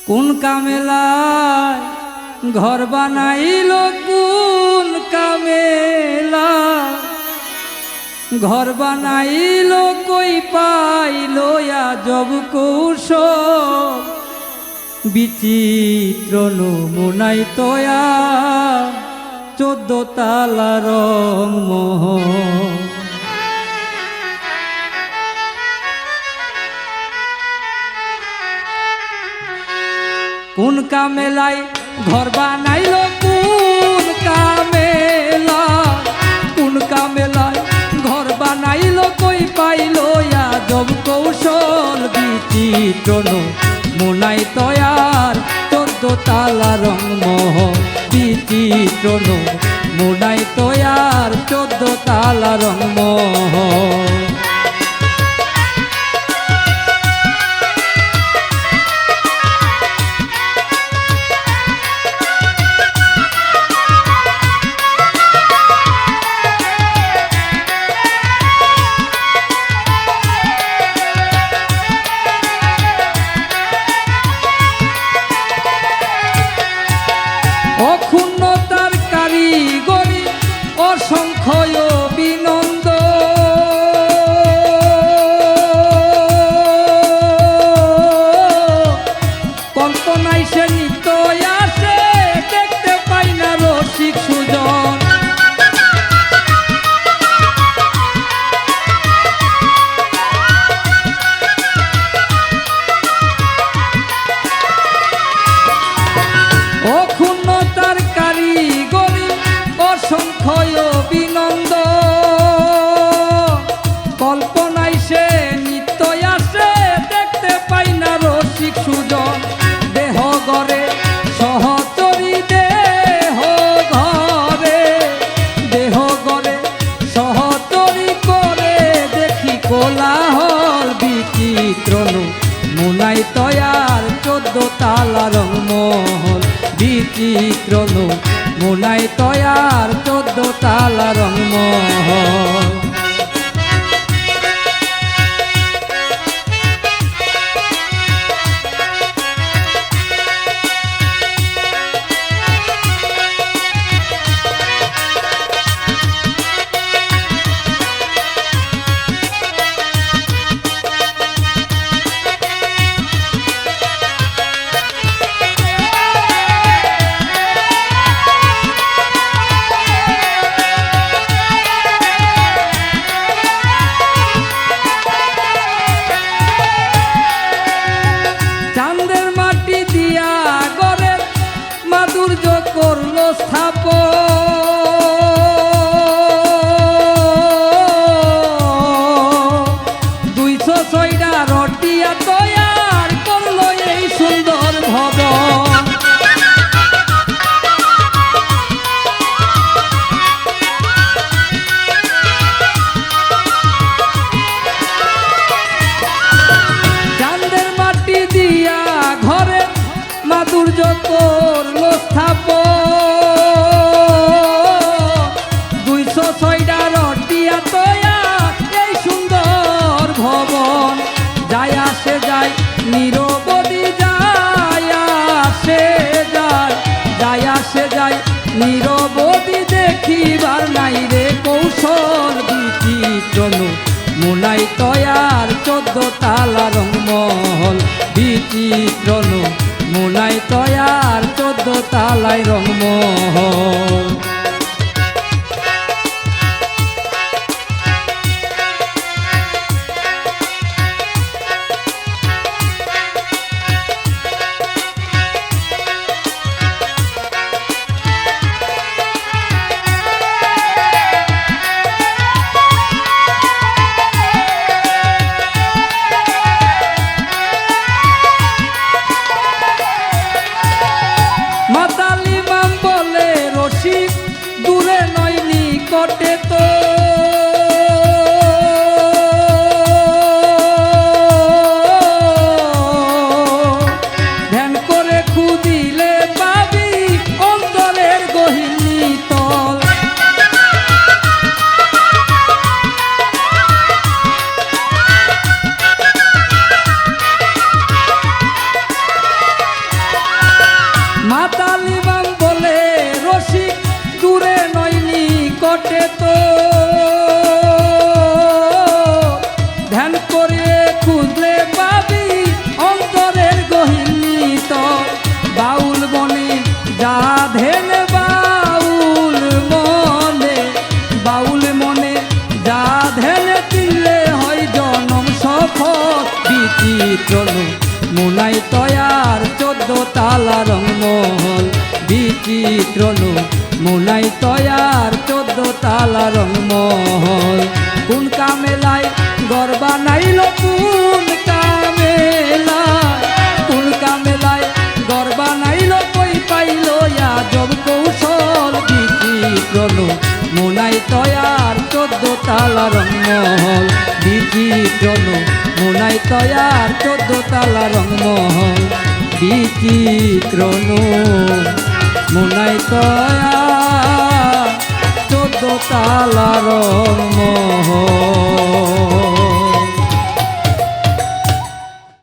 কোন কামেলায় ঘর বানাইল, কোন কামেলা ঘর বানাইল, কই পাইল আজব কৌশল, বিচিত্র নমুনাই তয়া 14 তালা রংমহল। কোন কামেলায় ঘর বানাইল, কোন কামেলা কোন কামেলায় ঘর বানাইল, কই পাইল আজব কৌশল, বিচিত্র নমুনাই তয়ার 14 তালা রংমহল, বিচিত্র নমুনাই তয়ার 14 তালা রংমহল। অক্ষুণ্ণতার কারিগরি অসংখ্য অভিনন্দ, কল্পনায় সে নিত্য আসে, দেখতে পাই না রসিক সুজন। অক্ষুণ্ণতার কারিগরি অসংখ্য অভিনন্দ, কল্পনায় সে নিত্য আসে, দেখতে পাই না রসিক সুজন। দেহ গড়ে সহচরী, দেহ গড়ে সহচরী করে, দেখি কোলাহল, বিচিত্র নমুনাই তয়ার 14 তালা রংমহল, বিচিত্র নমুনাই তয়ার 14 তালা রংমহল। চাঁদের মাটি দিয়া গড়ে মাধুর্য করল স্থাপন, 206টা রটিয়া তৈয়ার করল এই সুন্দর ভবন। চাঁদের মাটি দিয়া ঘরে মাধুর্য করল স্থাপন, 206টা রটিয়া তৈয়ার এই সুন্দর ভবন। যায় আসে যায় নিরবধি, যায় আসে যায় নিরবধি, দেখিবার নাই রে কৌশল, বিচিত্র নমুনাই তয়ার 14 তালা রংমহল, বিচিত্র নমুনাই তয়ার 14 তালাই রংমহল। মাতালি মাম বলে রসিক মুনাই তয়ার 14 তালা রংমহল বিচিত্র মুনাই তয়ার 14 তালা রংমহল কোন কামেলায় ঘর বানাইল কোন কামেলায় ঘর বানাইল কই পাইল আজব কৌশল বিচিত্র মুনাই তয়ার 14 তালা রংমহল বিচিত্র মুনাই তয়ার 14 তালা রংমহল বিচিত্র মুনাই তয়ার 14 তালা রংমহল।